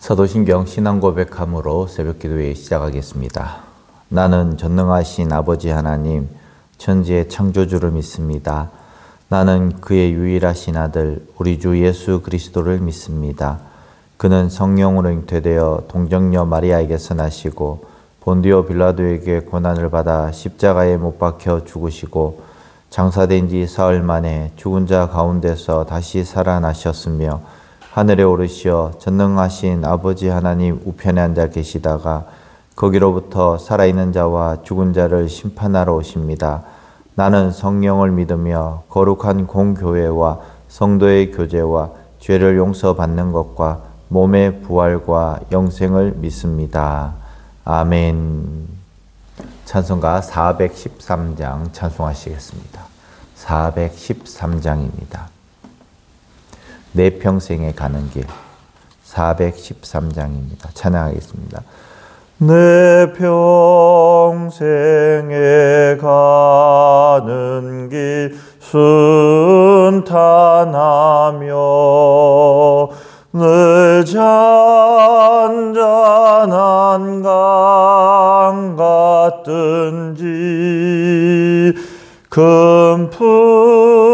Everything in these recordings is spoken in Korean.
사도신경 신앙고백함으로 새벽기도회 시작하겠습니다. 나는 전능하신 아버지 하나님, 천지의 창조주를 믿습니다. 나는 그의 유일하신 아들 우리 주 예수 그리스도를 믿습니다. 그는 성령으로 잉태되어 동정녀 마리아에게서 나시고 본디오 빌라도에게 고난을 받아 십자가에 못 박혀 죽으시고 장사된 지 사흘 만에 죽은 자 가운데서 다시 살아나셨으며 하늘에 오르시어 전능하신 아버지 하나님 우편에 앉아 계시다가 거기로부터 살아있는 자와 죽은 자를 심판하러 오십니다. 나는 성령을 믿으며 거룩한 공교회와 성도의 교제와 죄를 용서받는 것과 몸의 부활과 영생을 믿습니다. 아멘. 찬송가 413장 찬송하시겠습니다. 413장입니다. 내 평생에 가는 길 413장입니다. 찬양하겠습니다. 내 평생에 가는 길 순탄하며 늘 잔잔한 강 같든지 큰 풍파로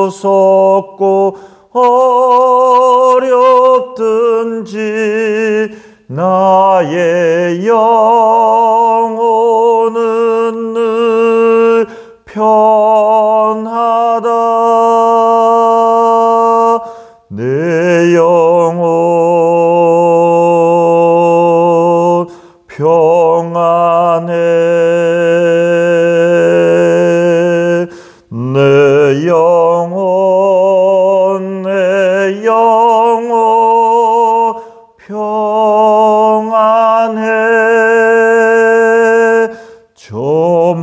무섭고 어렵든지 나의 영혼은 늘 편하다. 내 영혼 평안해. 내 영혼 평안해. 저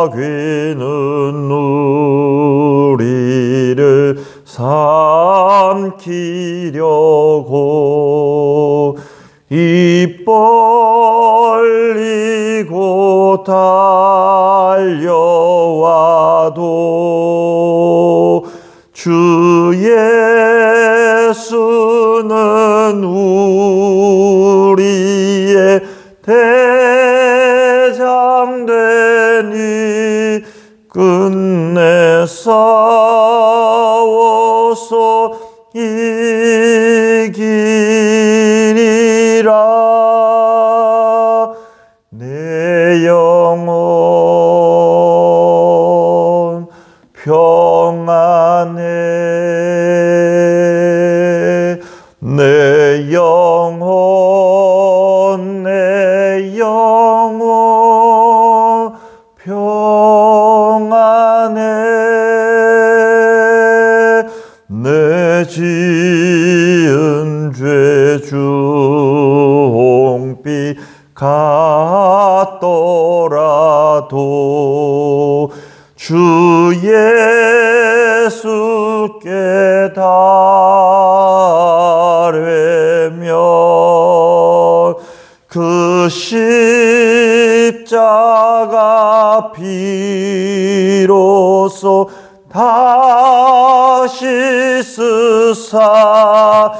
마귀는 우리를 삼키려고 입 벌리고 달려와도 주 예수는 우리의 대장 되니 끝내 싸워서 이기리라. 내 영혼 평안해. 내 영혼 평안해. 내 지은 죄 중비 같더라도 주 예수께 달회면 그 십자가 비로소 다시 쓰사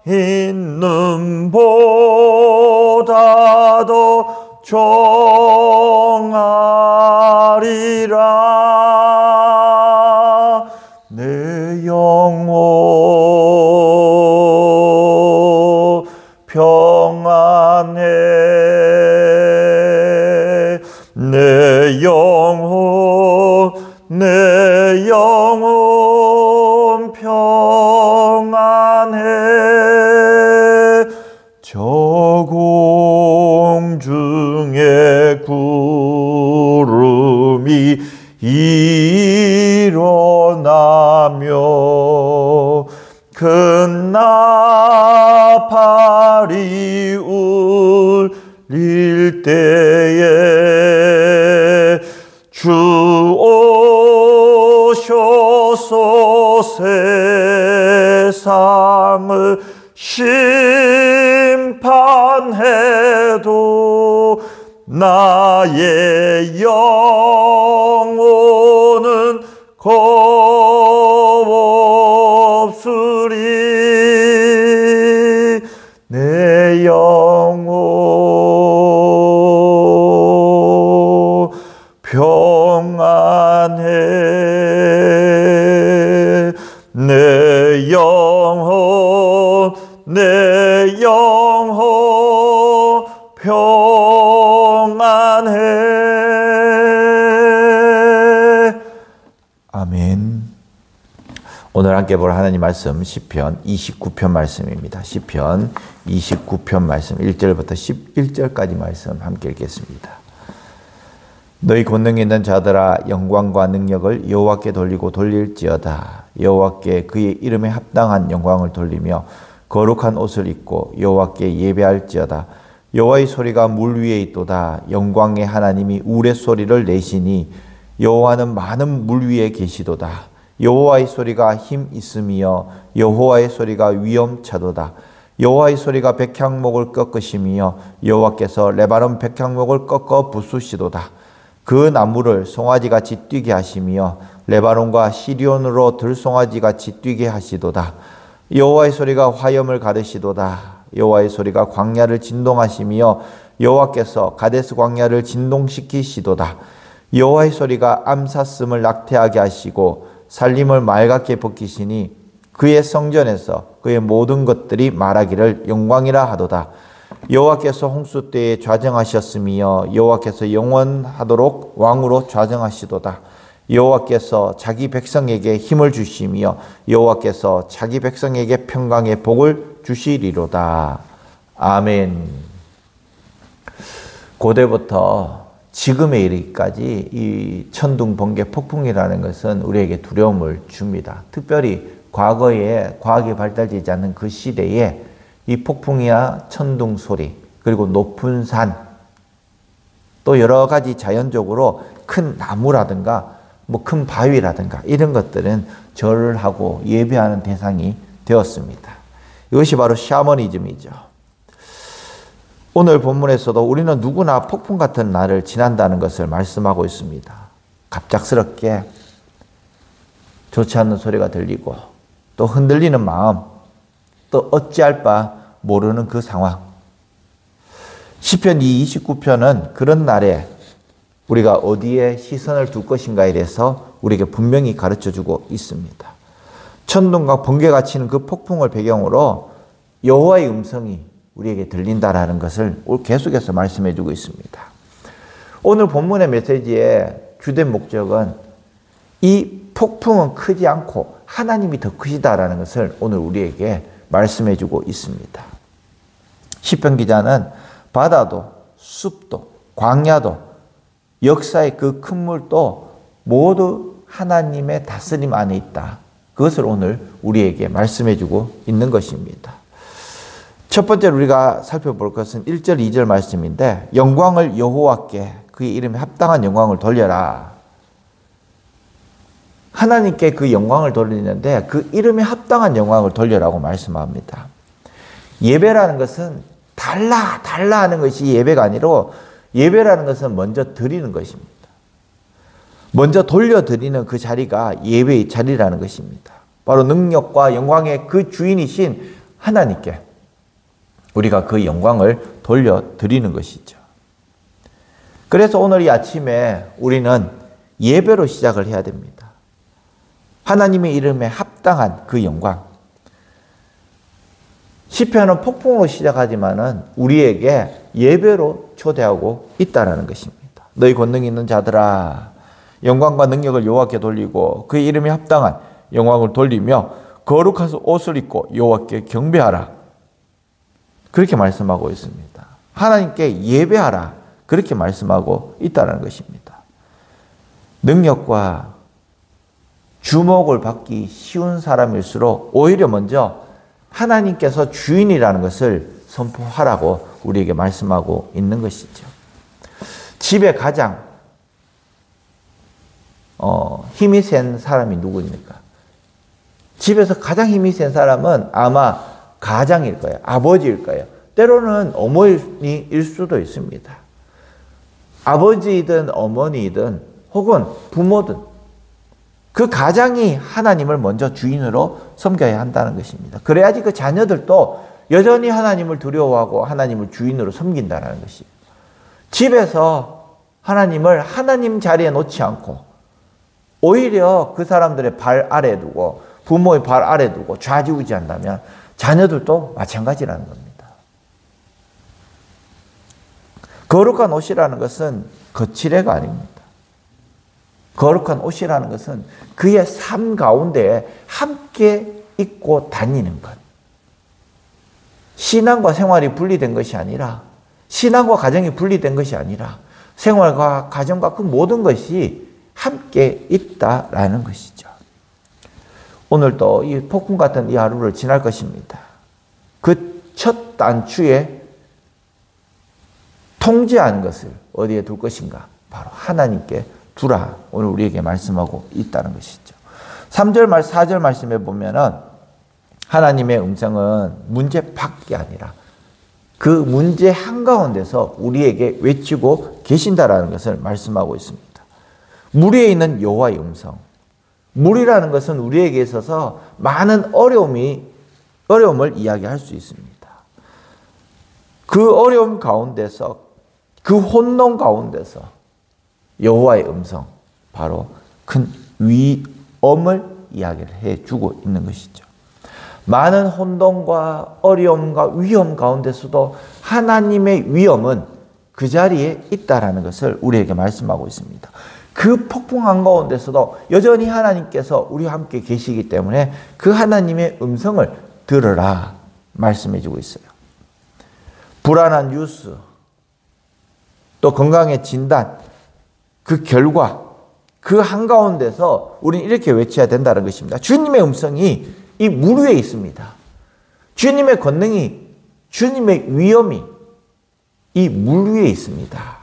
있는 보다 더 정하리라. 내 영혼 평안해. 내 영혼 평안해. 저 공중에 구름이 일어나며 큰 나팔이 울릴 때에 주 오셔서 세상을 심판해도 나의 영혼은 겁 내 영혼 평안해. 내 영혼 평안해. 아멘. 오늘 함께 볼 하나님 말씀 시편 29편 말씀입니다. 시편 29편 말씀 1절부터 11절까지 말씀 함께 읽겠습니다. 너희 권능이 있는 자들아 영광과 능력을 여호와께 돌리고 돌릴지어다. 여호와께 그의 이름에 합당한 영광을 돌리며 거룩한 옷을 입고 여호와께 예배할지어다. 여호와의 소리가 물 위에 있도다. 영광의 하나님이 우레소리를 내시니 여호와는 많은 물 위에 계시도다. 여호와의 소리가 힘 있으며 여호와의 소리가 위엄차도다. 여호와의 소리가 백향목을 꺾으시며 여호와께서 레바논 백향목을 꺾어 부수시도다. 그 나무를 송아지같이 뛰게 하시며 레바논과 시리온으로 들송아지같이 뛰게 하시도다. 여호와의 소리가 화염을 가르시도다. 여호와의 소리가 광야를 진동하시며 여호와께서 가데스 광야를 진동시키시도다. 여호와의 소리가 암사슴을 낙태하게 하시고 살림을 맑게 벗기시니 그의 성전에서 그의 모든 것들이 말하기를 영광이라 하도다. 여호와께서 홍수 때에 좌정하셨으며 여호와께서 영원하도록 왕으로 좌정하시도다. 여호와께서 자기 백성에게 힘을 주시며 여호와께서 자기 백성에게 평강의 복을 주시리로다. 아멘. 고대부터 지금에 이르기까지 이 천둥, 번개, 폭풍이라는 것은 우리에게 두려움을 줍니다. 특별히 과거에 과학이 발달되지 않는 그 시대에 이 폭풍이나 천둥 소리, 그리고 높은 산, 또 여러 가지 자연적으로 큰 나무라든가 뭐 큰 바위라든가 이런 것들은 절을 하고 예배하는 대상이 되었습니다. 이것이 바로 샤머니즘이죠. 오늘 본문에서도 우리는 누구나 폭풍 같은 날을 지난다는 것을 말씀하고 있습니다. 갑작스럽게 좋지 않는 소리가 들리고 또 흔들리는 마음, 또 어찌할 바 모르는 그 상황. 시편 29편은 그런 날에 우리가 어디에 시선을 둘 것인가에 대해서 우리에게 분명히 가르쳐주고 있습니다. 천둥과 번개가 치는 그 폭풍을 배경으로 여호와의 음성이 우리에게 들린다라는 것을 계속해서 말씀해주고 있습니다. 오늘 본문의 메시지의 주된 목적은 이 폭풍은 크지 않고 하나님이 더 크시다라는 것을 오늘 우리에게 말씀해주고 있습니다. 시편 기자는 바다도 숲도 광야도 역사의 그 큰 물도 모두 하나님의 다스림 안에 있다. 그것을 오늘 우리에게 말씀해주고 있는 것입니다. 첫 번째로 우리가 살펴볼 것은 1절, 2절 말씀인데 영광을 여호와께 그의 이름에 합당한 영광을 돌려라. 하나님께 그 영광을 돌리는데 그 이름에 합당한 영광을 돌려라고 말씀합니다. 예배라는 것은 달라 하는 것이 예배가 아니라 예배라는 것은 먼저 드리는 것입니다. 먼저 돌려드리는 그 자리가 예배의 자리라는 것입니다. 바로 능력과 영광의 그 주인이신 하나님께 우리가 그 영광을 돌려드리는 것이죠. 그래서 오늘 이 아침에 우리는 예배로 시작을 해야 됩니다. 하나님의 이름에 합당한 그 영광. 시편은 폭풍으로 시작하지만은 우리에게 예배로 초대하고 있다라는 것입니다. 너희 권능이 있는 자들아 영광과 능력을 여호와께 돌리고 그의 이름에 합당한 영광을 돌리며 거룩한 옷을 입고 여호와께 경배하라. 그렇게 말씀하고 있습니다. 하나님께 예배하라. 그렇게 말씀하고 있다는 것입니다. 능력과 주목을 받기 쉬운 사람일수록 오히려 먼저 하나님께서 주인이라는 것을 선포하라고 우리에게 말씀하고 있는 것이죠. 집에 가장 힘이 센 사람이 누구입니까? 집에서 가장 힘이 센 사람은 아마 가장일 거예요. 아버지일 거예요. 때로는 어머니일 수도 있습니다. 아버지이든 어머니이든 혹은 부모든 그 가장이 하나님을 먼저 주인으로 섬겨야 한다는 것입니다. 그래야지 그 자녀들도 여전히 하나님을 두려워하고 하나님을 주인으로 섬긴다는 것이. 집에서 하나님을 하나님 자리에 놓지 않고 오히려 그 사람들의 발 아래 두고 부모의 발 아래 두고 좌지우지한다면 자녀들도 마찬가지라는 겁니다. 거룩한 옷이라는 것은 거칠애가 아닙니다. 거룩한 옷이라는 것은 그의 삶 가운데 함께 입고 다니는 것. 신앙과 생활이 분리된 것이 아니라, 신앙과 가정이 분리된 것이 아니라 생활과 가정과 그 모든 것이 함께 있다라는 것이죠. 오늘도 이 폭풍 같은 이 하루를 지날 것입니다. 그 첫 단추에 통제하는 것을 어디에 둘 것인가? 바로 하나님께 두라. 오늘 우리에게 말씀하고 있다는 것이죠. 3절, 4절 말씀에 보면은 하나님의 음성은 문제 밖이 아니라 그 문제 한가운데서 우리에게 외치고 계신다라는 것을 말씀하고 있습니다. 물 위에 있는 여호와의 음성. 물이라는 것은 우리에게 있어서 많은 어려움을 이야기할 수 있습니다. 그 어려움 가운데서, 그 혼돈 가운데서 여호와의 음성, 바로 큰 위엄을 이야기를 해주고 있는 것이죠. 많은 혼돈과 어려움과 위험 가운데서도 하나님의 위엄은 그 자리에 있다라는 것을 우리에게 말씀하고 있습니다. 그 폭풍 한가운데서도 여전히 하나님께서 우리와 함께 계시기 때문에 그 하나님의 음성을 들으라 말씀해 주고 있어요. 불안한 뉴스, 또 건강의 진단, 그 결과, 그 한가운데서 우리는 이렇게 외쳐야 된다는 것입니다. 주님의 음성이 이 물 위에 있습니다. 주님의 권능이, 주님의 위엄이 이 물 위에 있습니다.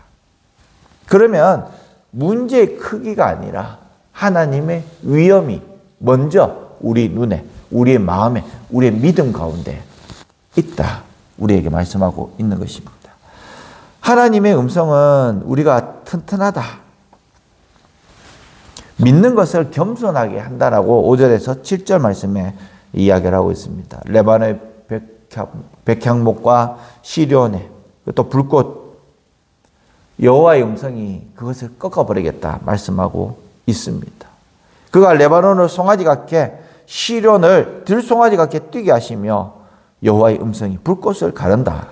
그러면 문제의 크기가 아니라 하나님의 위엄이 먼저 우리 눈에, 우리의 마음에, 우리의 믿음 가운데 있다. 우리에게 말씀하고 있는 것입니다. 하나님의 음성은 우리가 튼튼하다, 믿는 것을 겸손하게 한다라고 5절에서 7절 말씀에 이야기를 하고 있습니다. 레바논의 백향목과 시련의 또 불꽃, 여호와의 음성이 그것을 꺾어버리겠다 말씀하고 있습니다. 그가 레바논을 송아지 같게, 시련을 들송아지 같게 뛰게 하시며 여호와의 음성이 불꽃을 가른다.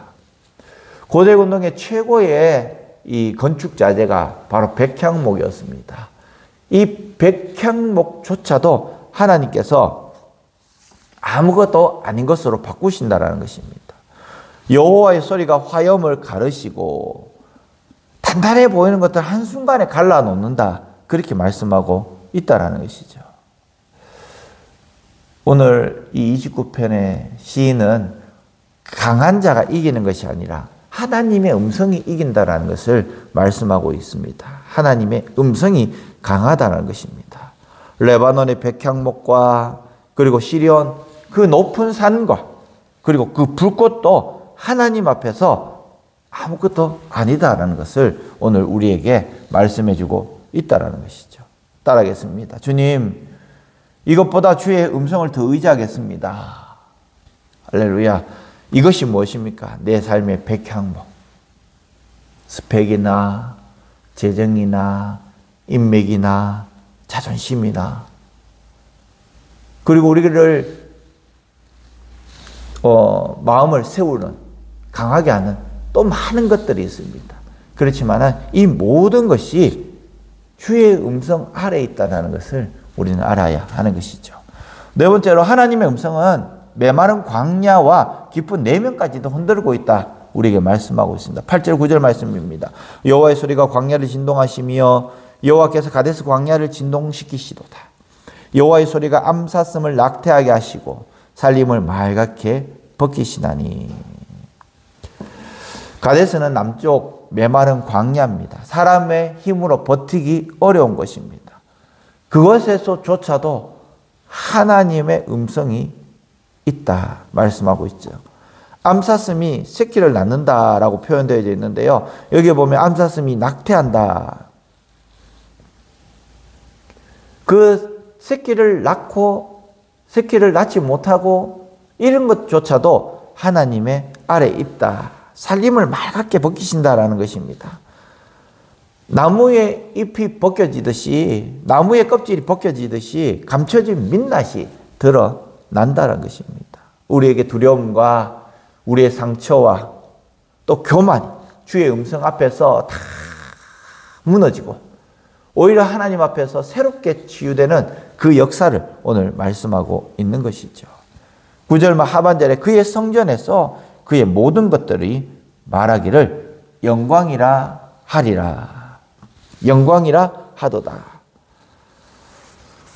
고대 운동의 최고의 이 건축 자재가 바로 백향목이었습니다. 이 백향목조차도 하나님께서 아무것도 아닌 것으로 바꾸신다라는 것입니다. 여호와의 소리가 화염을 가르시고 단단해 보이는 것들 한순간에 갈라놓는다. 그렇게 말씀하고 있다라는 것이죠. 오늘 이 29편의 시인은 강한 자가 이기는 것이 아니라 하나님의 음성이 이긴다라는 것을 말씀하고 있습니다. 하나님의 음성이 강하다는 것입니다. 레바논의 백향목과 그리고 시리온 그 높은 산과 그리고 그 불꽃도 하나님 앞에서 아무것도 아니다라는 것을 오늘 우리에게 말씀해 주고 있다라는 것이죠. 따라하겠습니다. 주님, 이것보다 주의 음성을 더 의지하겠습니다. 할렐루야. 이것이 무엇입니까? 내 삶의 백향목. 스펙이나 재정이나 인맥이나 자존심이나 그리고 우리를 마음을 세우는, 강하게 하는 또 많은 것들이 있습니다. 그렇지만 이 모든 것이 주의 음성 아래에 있다는 것을 우리는 알아야 하는 것이죠. 네 번째로 하나님의 음성은 메마른 광야와 깊은 내면까지도 흔들고 있다. 우리에게 말씀하고 있습니다. 8절 9절 말씀입니다. 여호와의 소리가 광야를 진동하시며 여호와께서 가데스 광야를 진동시키시도다. 여호와의 소리가 암사슴을 낙태하게 하시고 살림을 맑게 벗기시나니. 가데스는 남쪽 메마른 광야입니다. 사람의 힘으로 버티기 어려운 것입니다. 그것에서조차도 하나님의 음성이 있다 말씀하고 있죠. 암사슴이 새끼를 낳는다라고 표현되어 있는데요. 여기에 보면 암사슴이 낙태한다. 그 새끼를 낳고 새끼를 낳지 못하고 이런 것조차도 하나님의 아래 있다. 살림을 맑게 벗기신다라는 것입니다. 나무의 잎이 벗겨지듯이, 나무의 껍질이 벗겨지듯이 감춰진 민낯이 드러난다는 것입니다. 우리에게 두려움과 우리의 상처와 또 교만, 주의 음성 앞에서 다 무너지고 오히려 하나님 앞에서 새롭게 치유되는 그 역사를 오늘 말씀하고 있는 것이죠. 9절 하반절에 그의 성전에서 그의 모든 것들이 말하기를 영광이라 하리라. 영광이라 하도다.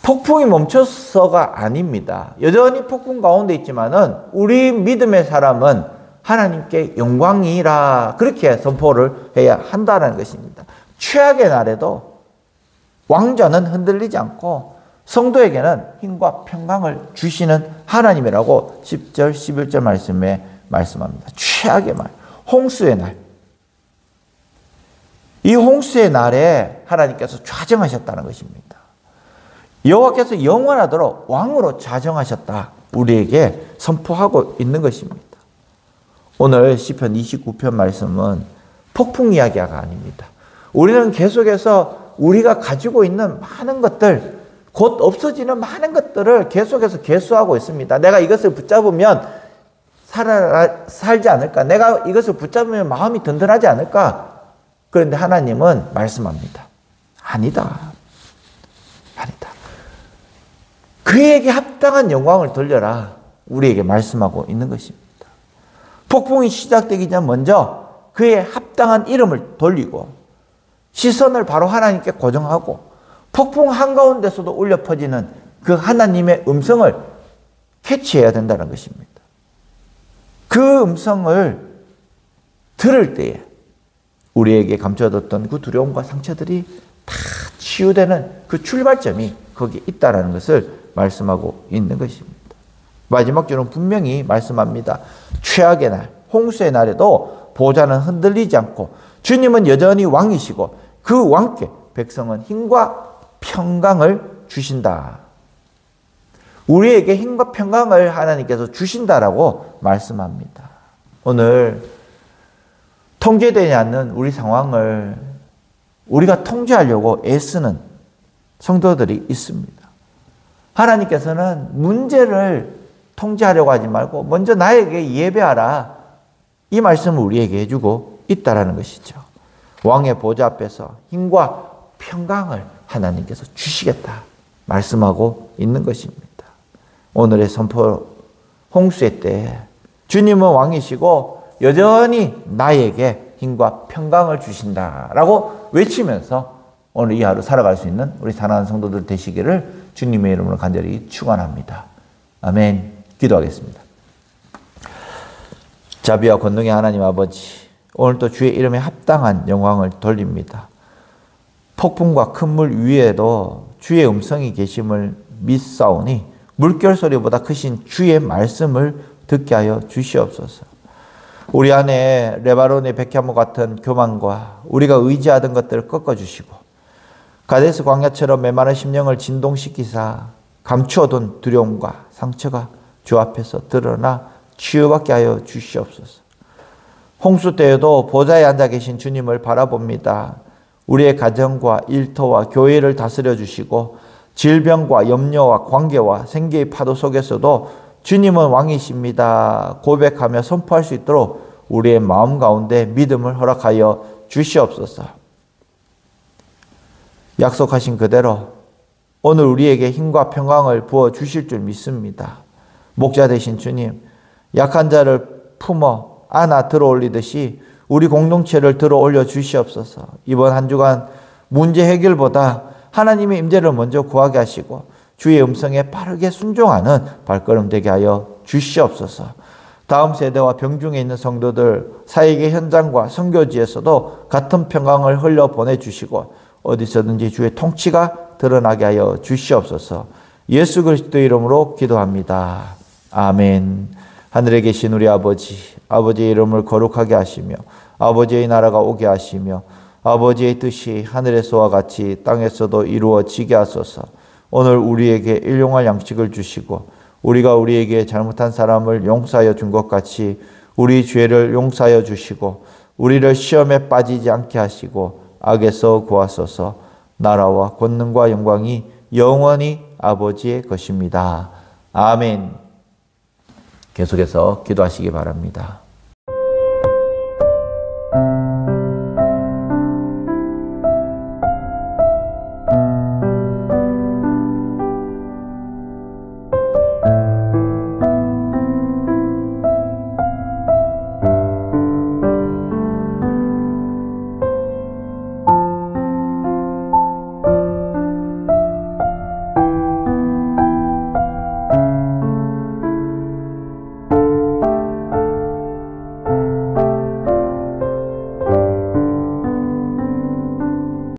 폭풍이 멈춰서가 아닙니다. 여전히 폭풍 가운데 있지만은 우리 믿음의 사람은 하나님께 영광이라 그렇게 선포를 해야 한다는 것입니다. 최악의 날에도 왕좌는 흔들리지 않고 성도에게는 힘과 평강을 주시는 하나님이라고 10절, 11절 말씀에 말씀합니다. 최악의 말, 홍수의 날. 이 홍수의 날에 하나님께서 좌정하셨다는 것입니다. 여호와께서 영원하도록 왕으로 좌정하셨다. 우리에게 선포하고 있는 것입니다. 오늘 시편 29편 말씀은 폭풍 이야기가 아닙니다. 우리는 계속해서 우리가 가지고 있는 많은 것들, 곧 없어지는 많은 것들을 계속해서 계수하고 있습니다. 내가 이것을 붙잡으면 살지 않을까? 내가 이것을 붙잡으면 마음이 든든하지 않을까? 그런데 하나님은 말씀합니다. 아니다. 아니다. 그에게 합당한 영광을 돌려라. 우리에게 말씀하고 있는 것입니다. 폭풍이 시작되기 전 먼저 그의 합당한 이름을 돌리고 시선을 바로 하나님께 고정하고 폭풍 한가운데서도 울려 퍼지는 그 하나님의 음성을 캐치해야 된다는 것입니다. 그 음성을 들을 때에 우리에게 감춰뒀던 그 두려움과 상처들이 다 치유되는 그 출발점이 거기 있다는 것을 말씀하고 있는 것입니다. 마지막 줄은 분명히 말씀합니다. 최악의 날, 홍수의 날에도 보좌는 흔들리지 않고 주님은 여전히 왕이시고 그 왕께 백성은 힘과 평강을 주신다. 우리에게 힘과 평강을 하나님께서 주신다라고 말씀합니다. 오늘 통제되지 않는 우리 상황을 우리가 통제하려고 애쓰는 성도들이 있습니다. 하나님께서는 문제를 통제하려고 하지 말고 먼저 나에게 예배하라. 이 말씀을 우리에게 해주고 있다는 것이죠. 왕의 보좌 앞에서 힘과 평강을 하나님께서 주시겠다 말씀하고 있는 것입니다. 오늘의 선포 홍수의 때 주님은 왕이시고 여전히 나에게 힘과 평강을 주신다라고 외치면서 오늘 이 하루 살아갈 수 있는 우리 사랑하는 성도들 되시기를 주님의 이름으로 간절히 축원합니다. 아멘. 기도하겠습니다. 자비와 권능의 하나님 아버지, 오늘도 주의 이름에 합당한 영광을 돌립니다. 폭풍과 큰 물 위에도 주의 음성이 계심을 믿사오니 물결 소리보다 크신 주의 말씀을 듣게 하여 주시옵소서. 우리 안에 레바논의 백향목 같은 교만과 우리가 의지하던 것들을 꺾어주시고 가데스 광야처럼 메마른 심령을 진동시키사 감추어둔 두려움과 상처가 주 앞에서 드러나 치유받게 하여 주시옵소서. 홍수 때에도 보좌에 앉아 계신 주님을 바라봅니다. 우리의 가정과 일터와 교회를 다스려 주시고 질병과 염려와 관계와 생계의 파도 속에서도 주님은 왕이십니다. 고백하며 선포할 수 있도록 우리의 마음 가운데 믿음을 허락하여 주시옵소서. 약속하신 그대로 오늘 우리에게 힘과 평강을 부어 주실 줄 믿습니다. 목자 되신 주님, 약한 자를 품어 안아 들어올리듯이 우리 공동체를 들어올려 주시옵소서. 이번 한 주간 문제 해결보다 하나님의 임재를 먼저 구하게 하시고 주의 음성에 빠르게 순종하는 발걸음 되게 하여 주시옵소서. 다음 세대와 병중에 있는 성도들, 사역의 현장과 선교지에서도 같은 평강을 흘려 보내주시고 어디서든지 주의 통치가 드러나게 하여 주시옵소서. 예수 그리스도 이름으로 기도합니다. 아멘. 하늘에 계신 우리 아버지, 아버지의 이름을 거룩하게 하시며 아버지의 나라가 오게 하시며 아버지의 뜻이 하늘에서와 같이 땅에서도 이루어지게 하소서. 오늘 우리에게 일용할 양식을 주시고 우리가 우리에게 잘못한 사람을 용서하여 준 것 같이 우리 죄를 용서하여 주시고 우리를 시험에 빠지지 않게 하시고 악에서 구하소서. 나라와 권능과 영광이 영원히 아버지의 것입니다. 아멘. 계속해서 기도하시기 바랍니다.